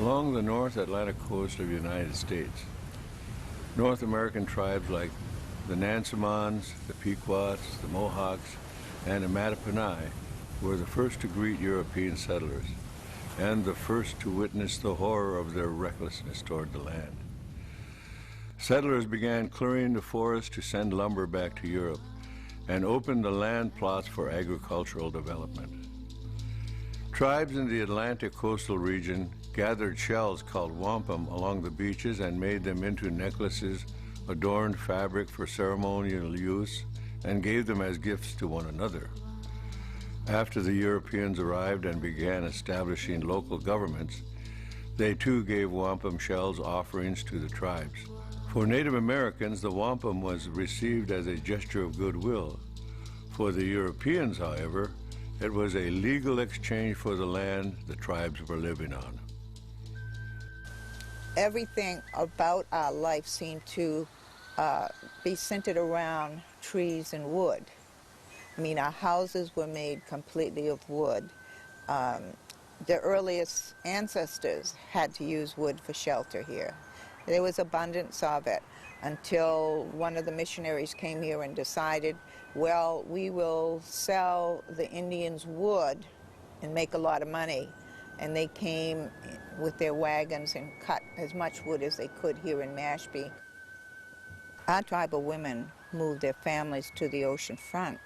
Along the North Atlantic coast of the United States, North American tribes like the Nansemons, the Pequots, the Mohawks, and the nnecti were the first to greet European settlers and the first to witness the horror of their recklessness toward the land. Settlers began clearing the forest to send lumber back to Europe and opened the land plots for agricultural development. Tribes in the Atlantic coastal region gathered shells called wampum along the beaches and made them into necklaces, adorned fabric for ceremonial use, and gave them as gifts to one another. After the Europeans arrived and began establishing local governments, they too gave wampum shells offerings to the tribes. For Native Americans, the wampum was received as a gesture of goodwill. For the Europeans, however, it was a legal exchange for the land the tribes were living on. Everything about our life seemed to be centered around trees and wood. I mean, our houses were made completely of wood. The earliest ancestors had to use wood for shelter here. There was abundance of it until one of the missionaries came here and decided, well, we will sell the Indians wood and make a lot of money. And they came with their wagons and cut as much wood as they could here in Mashpee. Our tribal women moved their families to the ocean front.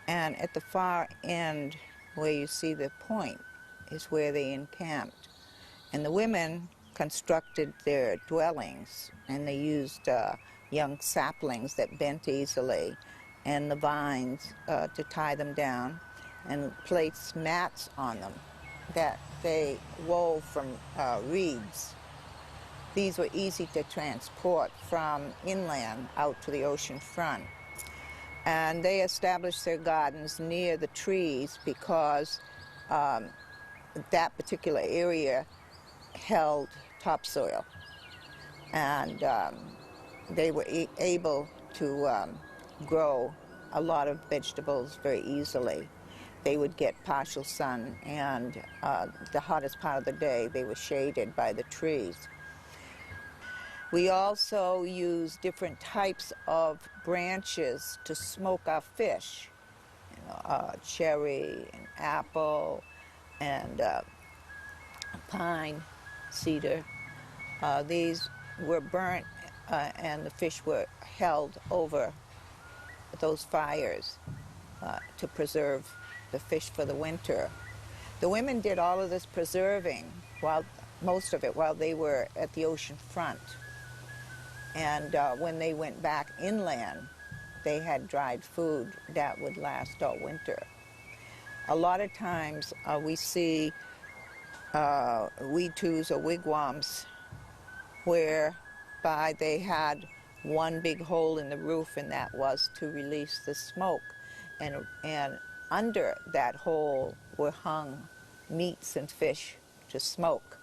And at the far end, where you see the point, is where they encamped. And the women constructed their dwellings, and they used young saplings that bent easily and the vines to tie them down, and placed mats on them that they wove from reeds. These were easy to transport from inland out to the ocean front. And they established their gardens near the trees because that particular area held topsoil. And they were able to grow a lot of vegetables very easily. They would get partial sun, and the hottest part of the day they were shaded by the trees. We also use different types of branches to smoke our fish. You know, cherry and apple and pine, cedar. These were burnt and the fish were held over those fires to preserve the fish for the winter. The women did all of this preserving, most of it, while they were at the ocean front. And when they went back inland, they had dried food that would last all winter. A lot of times we see weetus or wigwams whereby they had one big hole in the roof, and that was to release the smoke. And under that hole were hung meats and fish to smoke.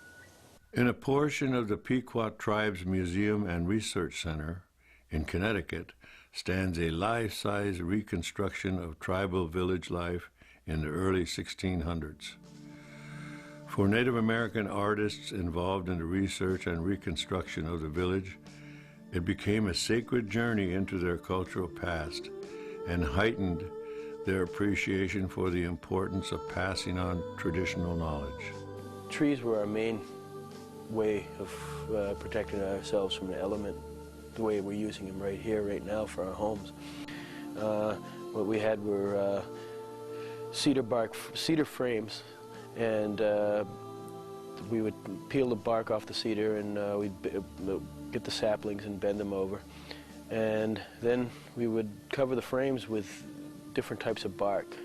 In a portion of the Pequot Tribes Museum and Research Center in Connecticut stands a life-size reconstruction of tribal village life in the early 1600s. For Native American artists involved in the research and reconstruction of the village, it became a sacred journey into their cultural past and heightened their appreciation for the importance of passing on traditional knowledge. Trees were our main way of protecting ourselves from the element, the way we're using them right here, right now for our homes. What we had were cedar frames, and we would peel the bark off the cedar, and we'd get the saplings and bend them over. And then we would cover the frames with different types of bark: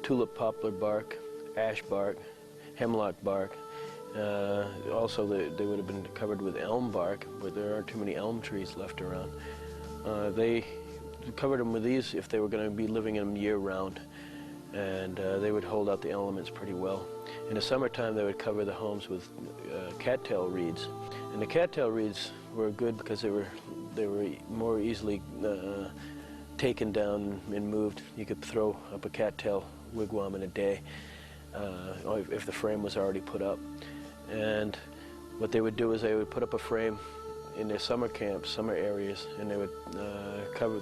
tulip poplar bark, ash bark, hemlock bark. Also, they would have been covered with elm bark, but there aren't too many elm trees left around. They covered them with these if they were going to be living in them year-round, and they would hold out the elements pretty well. In the summertime, they would cover the homes with cattail reeds, and the cattail reeds were good because they were more easily taken down and moved. You could throw up a cattail wigwam in a day if the frame was already put up. And what they would do is they would put up a frame in their summer camps, summer areas, and they would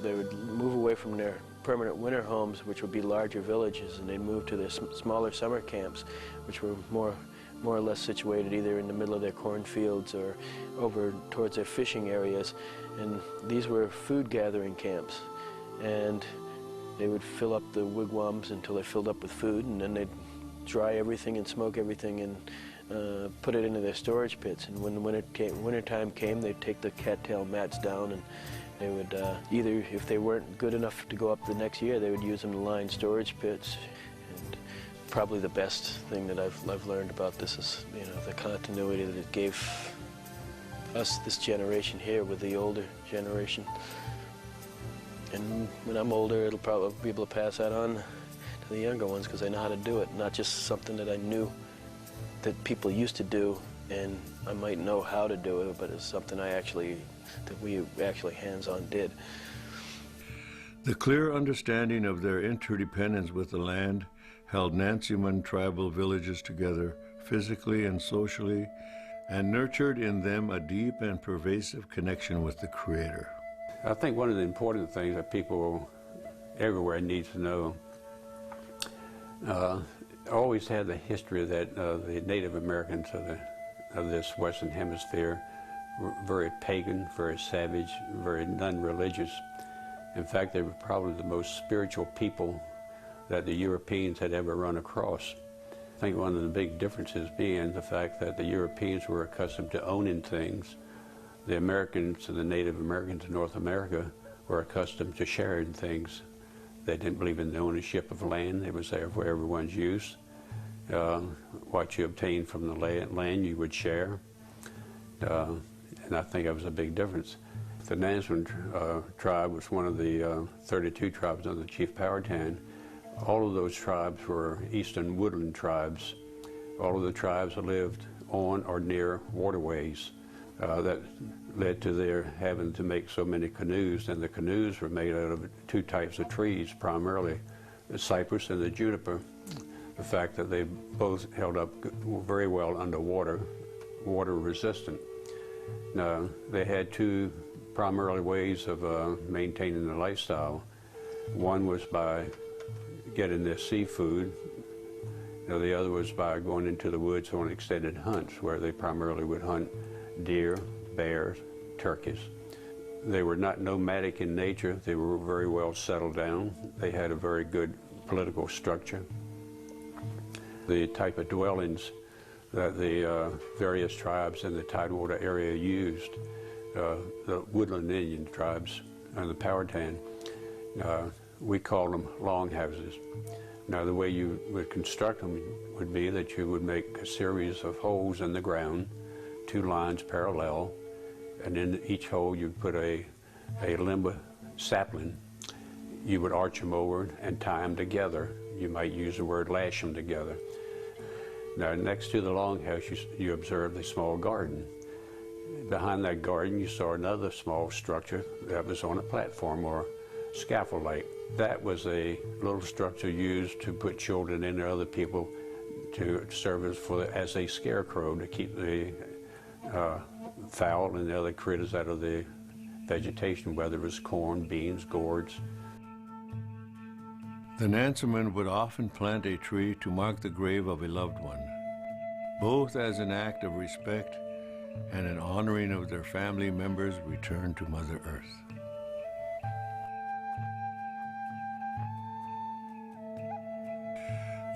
they would move away from their permanent winter homes, which would be larger villages, and they'd move to their smaller summer camps, which were more or less situated either in the middle of their cornfields or over towards their fishing areas. And these were food gathering camps, and they would fill up the wigwams until they filled up with food, and then they'd dry everything and smoke everything and put it into their storage pits. And when the wintertime came, they'd take the cattail mats down, and they would either, if they weren't good enough to go up the next year, they would use them to line storage pits. And probably the best thing that I've learned about this is, you know, the continuity that it gave us, this generation here, with the older generation. And when I'm older, it'll probably be able to pass that on to the younger ones, because I know how to do it, not just something that I knew that people used to do, and I might know how to do it, but it's something that we actually hands-on did. The clear understanding of their interdependence with the land held nnecti tribal villages together physically and socially, and nurtured in them a deep and pervasive connection with the Creator. I think one of the important things that people everywhere need to know, always had the history that the Native Americans of this Western Hemisphere were very pagan, very savage, very non-religious. In fact, they were probably the most spiritual people that the Europeans had ever run across. I think one of the big differences being the fact that the Europeans were accustomed to owning things. The Americans, the Native Americans in North America, were accustomed to sharing things. They didn't believe in the ownership of land. It was there for everyone's use. What you obtained from the land you would share. And I think that was a big difference. The nnecti tribe was one of the 32 tribes under Chief Powhatan. All of those tribes were eastern woodland tribes. All of the tribes lived on or near waterways. That led to their having to make so many canoes, and the canoes were made out of two types of trees, primarily the cypress and the juniper. The fact that they both held up very well underwater, water resistant. Now, they had two primarily ways of maintaining the lifestyle. One was by getting their seafood. Now, the other was by going into the woods on extended hunts, where they primarily would hunt deer, bears, turkeys. They were not nomadic in nature. They were very well settled down. They had a very good political structure. The type of dwellings that the various tribes in the Tidewater area used, the woodland Indian tribes and the Powhatan, we call them longhouses. Now, the way you would construct them would be that you would make a series of holes in the ground, two lines parallel, and in each hole you'd put a limb sapling. You would arch them over and tie them together. You might use the word lash them together. Now, next to the longhouse, you observed a small garden. Behind that garden, you saw another small structure that was on a platform or scaffold-like. That was a little structure used to put children in or other people to serve as a scarecrow to keep the fowl and the other critters out of the vegetation, whether it was corn, beans, gourds. The nnecti would often plant a tree to mark the grave of a loved one, both as an act of respect and an honoring of their family members returned to Mother Earth.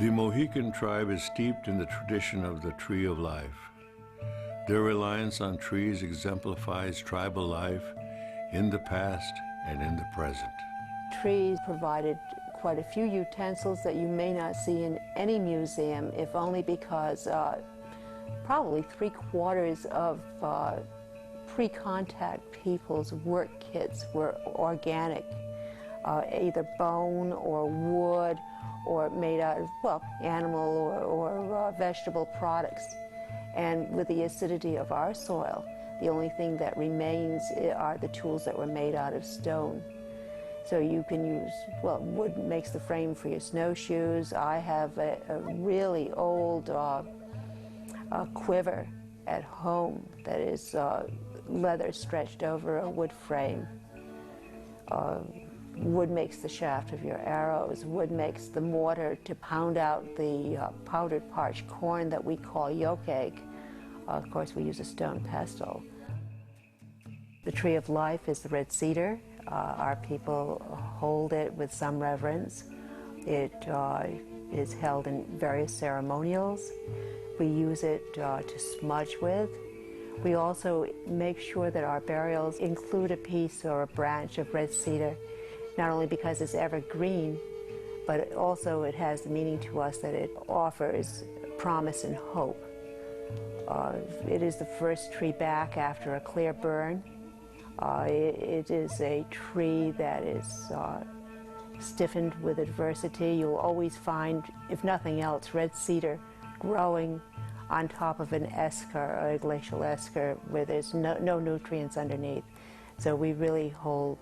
The Mohican tribe is steeped in the tradition of the Tree of Life. Their reliance on trees exemplifies tribal life in the past and in the present. Trees provided quite a few utensils that you may not see in any museum, if only because probably 3/4 of pre-contact people's work kits were organic, either bone or wood or made out of, well, animal or vegetable products. And with the acidity of our soil, the only thing that remains are the tools that were made out of stone. So you can use, well, wood makes the frame for your snowshoes. I have a really old quiver at home that is leather stretched over a wood frame. Wood makes the shaft of your arrows. Wood makes the mortar to pound out the powdered parched corn that we call yolk egg. Of course, we use a stone pestle. The tree of life is the red cedar. Our people hold it with some reverence. It is held in various ceremonials. We use it to smudge with. We also make sure that our burials include a piece or a branch of red cedar, not only because it's evergreen, but also it has the meaning to us that it offers promise and hope. It is the first tree back after a clear burn. It is a tree that is stiffened with adversity. You'll always find, if nothing else, red cedar growing on top of an esker, or a glacial esker, where there's no nutrients underneath. So we really hold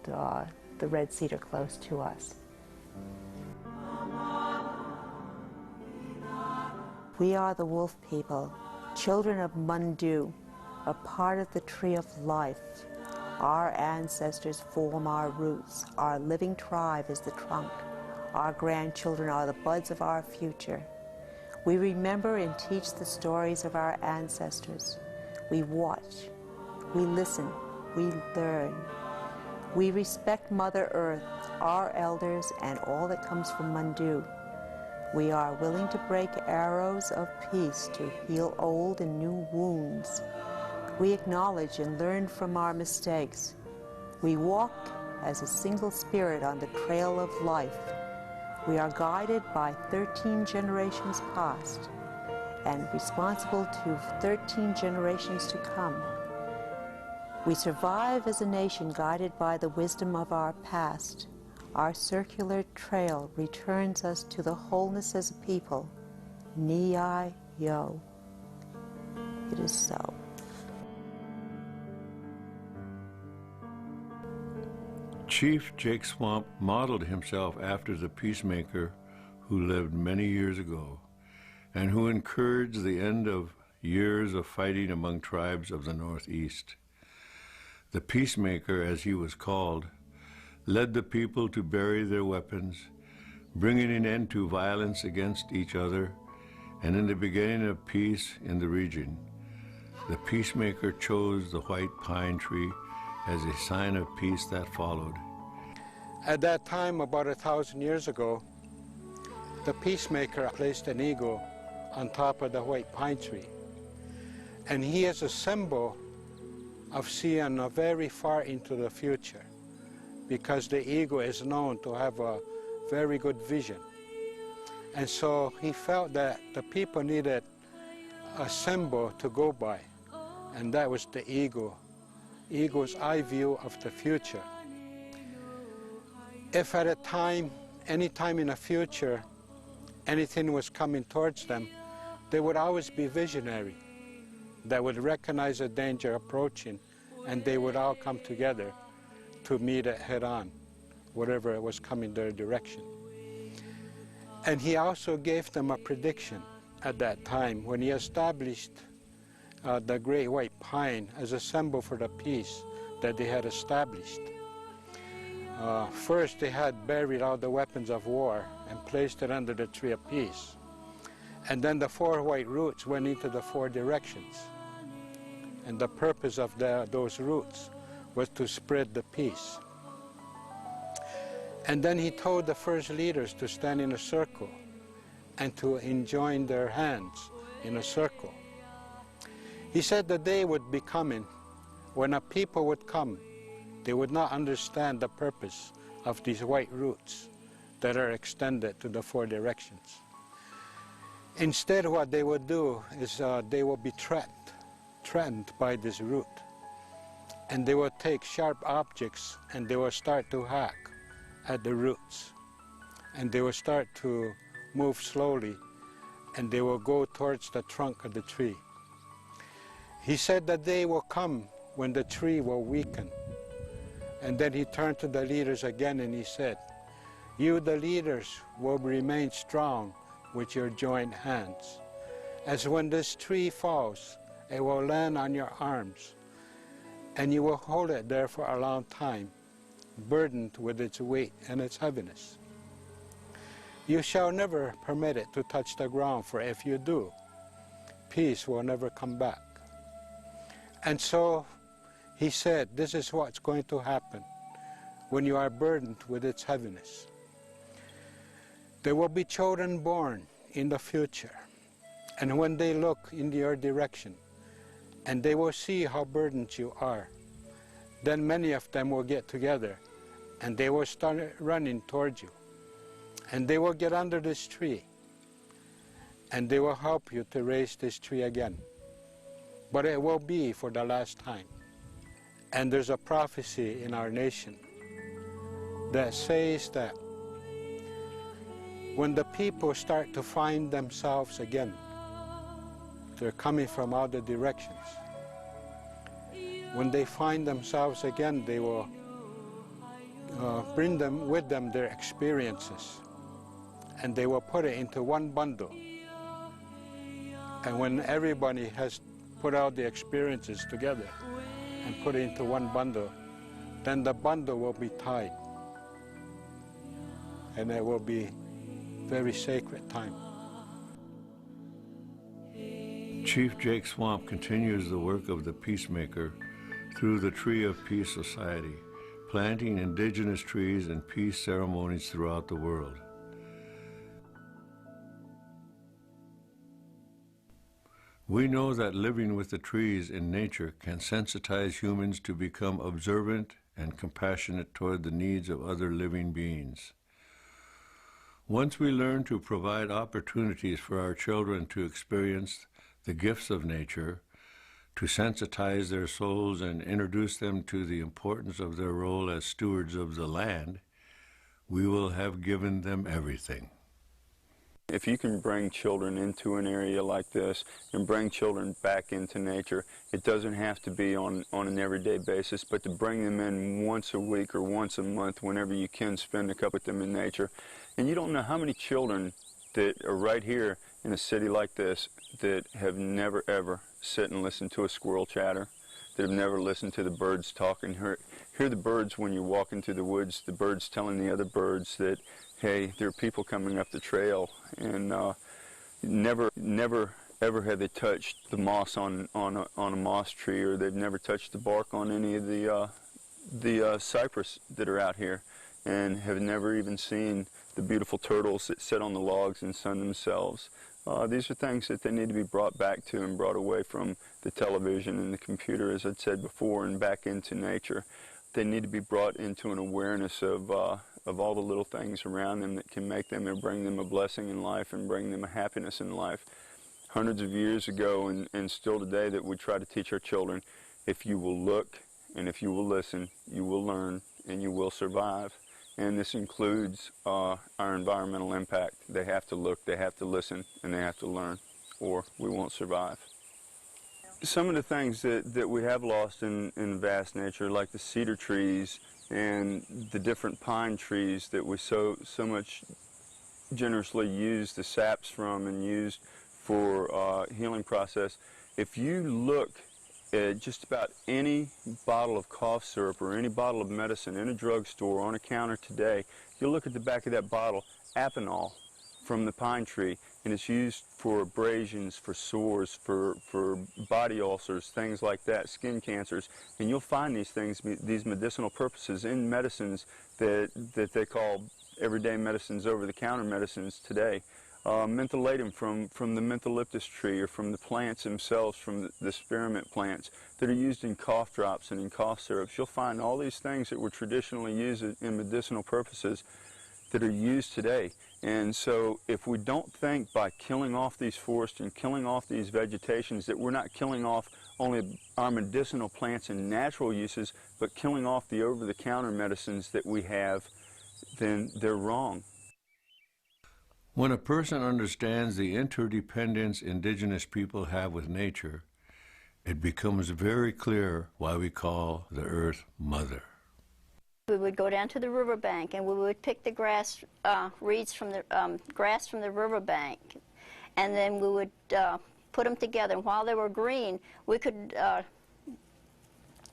the red cedar close to us. We are the wolf people, children of Mundu, a part of the tree of life. Our ancestors form our roots. Our living tribe is the trunk. Our grandchildren are the buds of our future. We remember and teach the stories of our ancestors. We watch, we listen, we learn. We respect Mother Earth, our elders, and all that comes from Mundu. We are willing to break arrows of peace to heal old and new wounds. We acknowledge and learn from our mistakes. We walk as a single spirit on the trail of life. We are guided by 13 generations past and responsible to 13 generations to come. We survive as a nation guided by the wisdom of our past. Our circular trail returns us to the wholeness as a people. Ni-yo. It is so. Chief Jake Swamp modeled himself after the PeaceMaker who lived many years ago and who encouraged the end of years of fighting among tribes of the Northeast. The PeaceMaker, as he was called, led the people to bury their weapons, bringing an end to violence against each other and in the beginning of peace in the region. The PeaceMaker chose the white pine tree as a sign of peace that followed. At that time, about 1,000 years ago, the PeaceMaker placed an eagle on top of the white pine tree. And he is a symbol of seeing very far into the future, because the eagle is known to have a very good vision. And so he felt that the people needed a symbol to go by, and that was the eagle. Eagle's eye view of the future. If at a time, any time in the future, anything was coming towards them, they would always be visionary. They would recognize a danger approaching, and they would all come together to meet it head on, whatever was coming their direction. And he also gave them a prediction at that time when he established the great white pine as a symbol for the peace that they had established. First, they had buried all the weapons of war and placed it under the tree of peace. And then the 4 white roots went into the 4 directions. And the purpose of those roots was to spread the peace. And then he told the first leaders to stand in a circle and to enjoin their hands in a circle. He said the day would be coming when a people would come. They would not understand the purpose of these white roots that are extended to the 4 directions. Instead, what they would do is they will be threatened by this root. And they will take sharp objects and they will start to hack at the roots. And they will start to move slowly and they will go towards the trunk of the tree. He said the day will come when the tree will weaken. And then he turned to the leaders again and he said, "You, the leaders, will remain strong with your joined hands. As when this tree falls it will land on your arms, and you will hold it there for a long time, burdened with its weight and its heaviness. You shall never permit it to touch the ground, for if you do, peace will never come back. And so he said, this is what's going to happen when you are burdened with its heaviness. There will be children born in the future, and when they look in your direction, and they will see how burdened you are, then many of them will get together, and they will start running towards you. And they will get under this tree, and they will help you to raise this tree again. But it will be for the last time. And there's a prophecy in our nation that says that when the people start to find themselves again, they're coming from other directions. When they find themselves again, they will bring them with them their experiences, and they will put it into one bundle. And when everybody has put out the experiences together and put it into one bundle, then the bundle will be tied, and it will be very sacred time. Chief Jake Swamp continues the work of the PeaceMaker through the Tree of Peace Society, planting indigenous trees and peace ceremonies throughout the world. We know that living with the trees in nature can sensitize humans to become observant and compassionate toward the needs of other living beings. Once we learn to provide opportunities for our children to experience the gifts of nature, to sensitize their souls and introduce them to the importance of their role as stewards of the land, we will have given them everything. If you can bring children into an area like this and bring children back into nature, it doesn't have to be on an everyday basis, but to bring them in once a week or once a month, whenever you can, spend a couple with them in nature. And you don't know how many children that are right here in a city like this that have never ever sit and listen to a squirrel chatter, that have never listened to the birds talk, and hear the birds when you're walking through the woods, the birds telling the other birds that, hey, there are people coming up the trail, and never ever have they touched the moss on a moss tree, or they've never touched the bark on any of the cypress that are out here, and have never even seen the beautiful turtles that sit on the logs and sun themselves. These are things that they need to be brought back to and brought away from the television and the computer, as I'd said before, and back into nature. They need to be brought into an awareness of all the little things around them that can make them and bring them a blessing in life and bring them a happiness in life. Hundreds of years ago and still today, that we try to teach our children, if you will look and if you will listen, you will learn and you will survive. And this includes our environmental impact. They have to look, they have to listen, and they have to learn, or we won't survive. Some of the things that we have lost in vast nature, like the cedar trees and the different pine trees that we so much generously use the saps from and used for healing process. If you look at just about any bottle of cough syrup or any bottle of medicine in a drugstore on a counter today, you'll look at the back of that bottle, Apanol from the pine tree, and it's used for abrasions, for sores, for body ulcers, things like that, skin cancers. And you'll find these things, these medicinal purposes in medicines that they call everyday medicines, over-the-counter medicines today. Mentholatum from the mentholyptus tree, or from the plants themselves, from the spearmint plants that are used in cough drops and in cough syrups. You'll find all these things that were traditionally used in medicinal purposes that are used today. And so if we don't think by killing off these forests and killing off these vegetations that we're not killing off only our medicinal plants and natural uses, but killing off the over-the-counter medicines that we have, then they're wrong. When a person understands the interdependence indigenous people have with nature, it becomes very clear why we call the earth Mother. We would go down to the riverbank and we would pick the grass, reeds from the grass from the riverbank, and then we would put them together, and while they were green, we could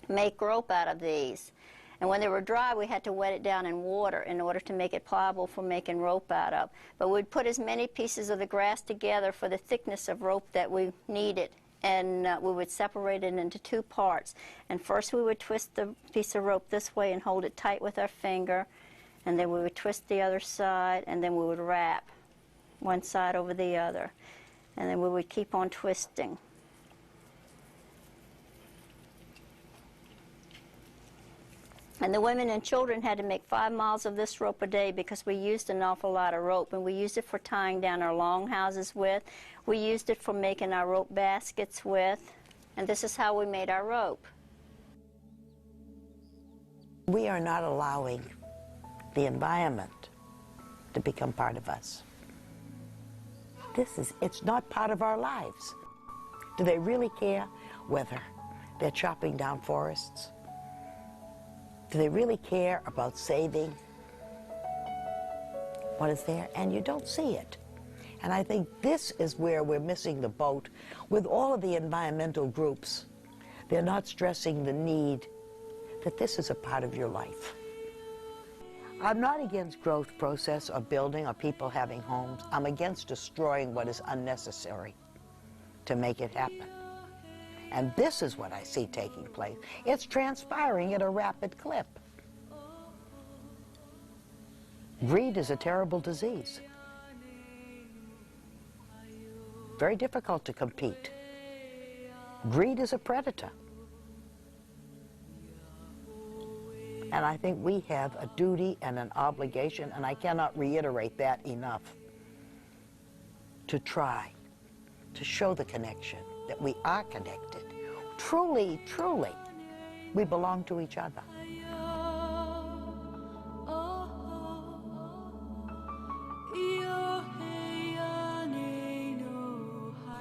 make rope out of these. And when they were dry, we had to wet it down in water in order to make it pliable for making rope out of. But we'd put as many pieces of the grass together for the thickness of rope that we needed, and we would separate it into two parts. And first we would twist the piece of rope this way and hold it tight with our finger, and then we would twist the other side, and then we would wrap one side over the other, and then we would keep on twisting. And the women and children had to make 5 miles of this rope a day because we used an awful lot of rope. And we used it for tying down our longhouses with. We used it for making our rope baskets with. And this is how we made our rope. We are not allowing the environment to become part of us. It's not part of our lives. Do they really care whether they're chopping down forests? Do they really care about saving what is there? And you don't see it. And I think this is where we're missing the boat with all of the environmental groups. They're not stressing the need that this is a part of your life. I'm not against growth process or building or people having homes. I'm against destroying what is unnecessary to make it happen. And this is what I see taking place. It's transpiring at a rapid clip. Greed is a terrible disease. Very difficult to compete. Greed is a predator. And I think we have a duty and an obligation, and I cannot reiterate that enough, to try to show the connection, that we are connected. Truly, truly, we belong to each other.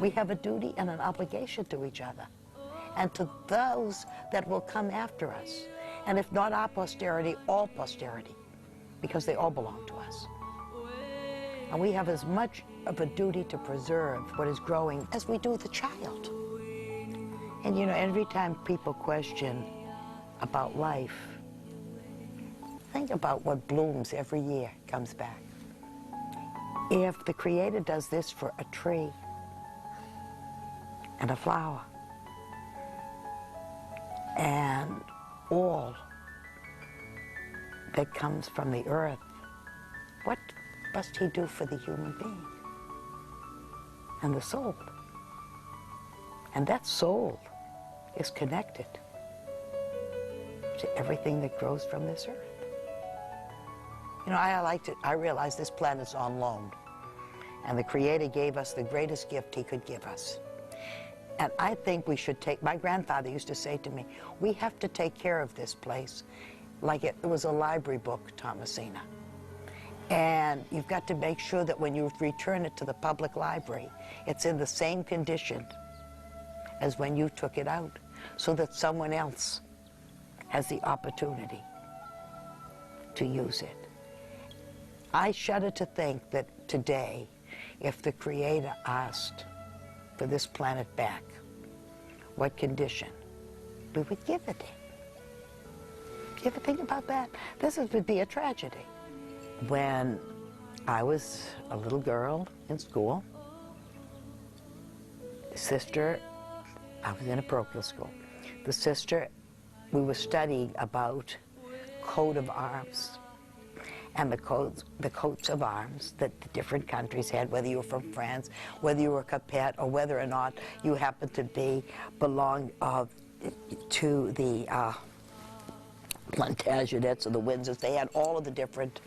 We have a duty and an obligation to each other and to those that will come after us. And if not our posterity, all posterity, because they all belong to us. And we have as much of a duty to preserve what is growing as we do the child. And you know, every time people question about life, think about what blooms every year, comes back. If the Creator does this for a tree and a flower and all that comes from the earth, what must He do for the human being and the soul? And that soul is connected to everything that grows from this earth. You know, I realize this planet's on loan, and the Creator gave us the greatest gift He could give us. And I think we should take, my grandfather used to say to me, we have to take care of this place like it was a library book, Thomasina. And you've got to make sure that when you return it to the public library, it's in the same condition as when you took it out, so that someone else has the opportunity to use it. I shudder to think that today, if the Creator asked for this planet back, what condition we would give it in. Do you ever think about that? This would be a tragedy. When I was a little girl in school, the sister, I was in a parochial school, the sister, we were studying about coat of arms, and the coats of arms that the different countries had, whether you were from France, whether you were Capet, or whether or not you happened to belong to the Plantagenets or the Windsors. They had all of the different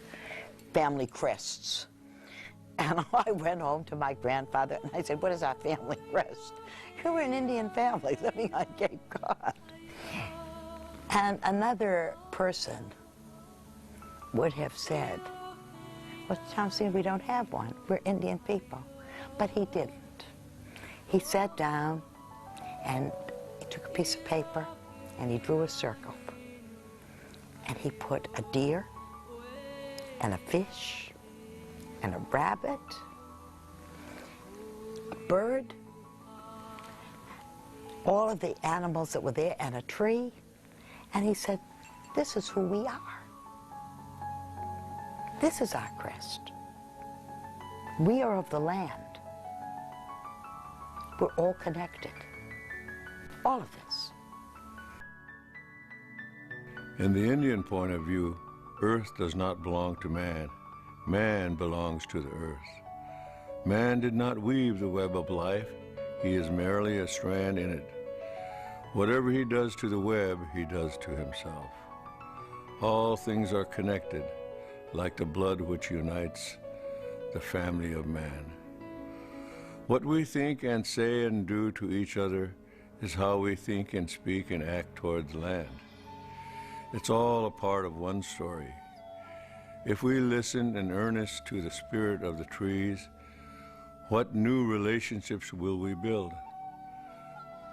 family crests. And I went home to my grandfather and I said, what is our family crest? We're an Indian family living on Cape Cod. And another person would have said, well, Thompson, we don't have one. We're Indian people. But he didn't. He sat down and he took a piece of paper and he drew a circle. And he put a deer and a fish and a rabbit, a bird, all of the animals that were there and a tree, and he said, this is who we are. This is our crest. We are of the land. We're all connected. All of this. In the Indian point of view, earth does not belong to man. Man belongs to the earth. Man did not weave the web of life. He is merely a strand in it. Whatever he does to the web, he does to himself. All things are connected, like the blood which unites the family of man. What we think and say and do to each other is how we think and speak and act towards land. It's all a part of one story. If we listen in earnest to the spirit of the trees, what new relationships will we build?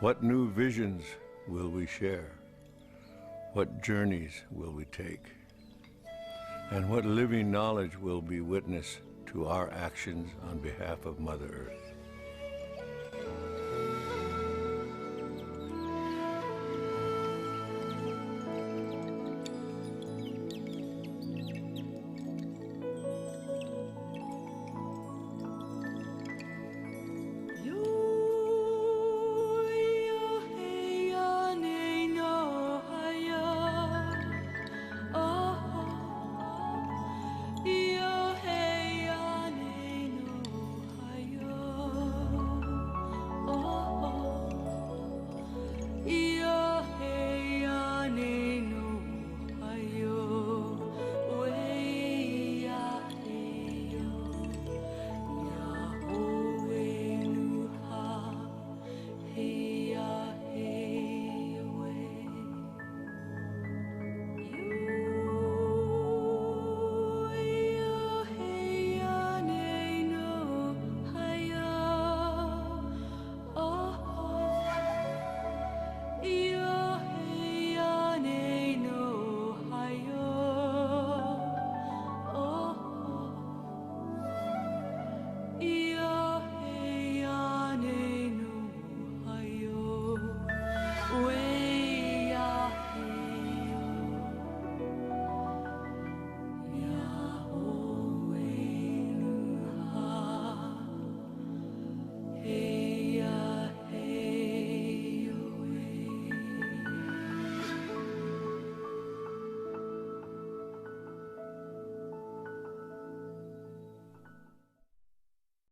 What new visions will we share? What journeys will we take? And what living knowledge will be witness to our actions on behalf of Mother Earth?